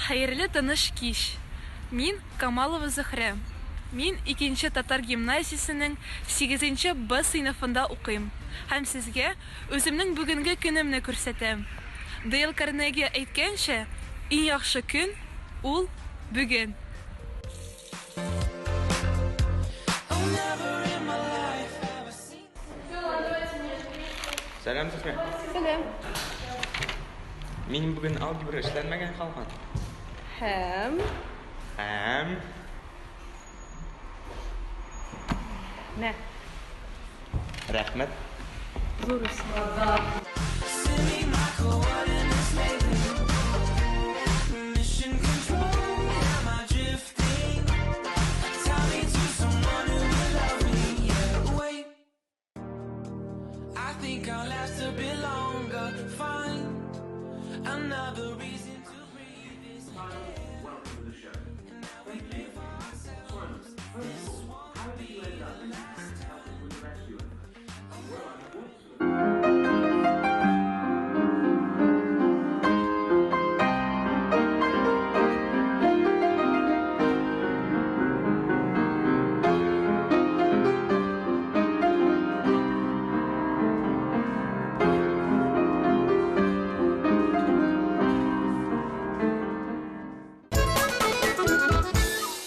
Хәерле тыныш кич. Мин Камалова Зөһрә. Мин 2нче татар гимназиясенең 8нче Б сыйныфында укыйм. Һәм сезгә үземнең бүгенге көнемне күрсәтәм. Дейл Карнеги әйткәнчә, иң яхшы көн ул бүген. Сәлам сезгә. Сәлам. Мин бүген алгебра эшләнмәгән калган. Һәм Мә. Рәхмәт. Зурыс. I think I'll last a bit longer. Find another reason to breathe this.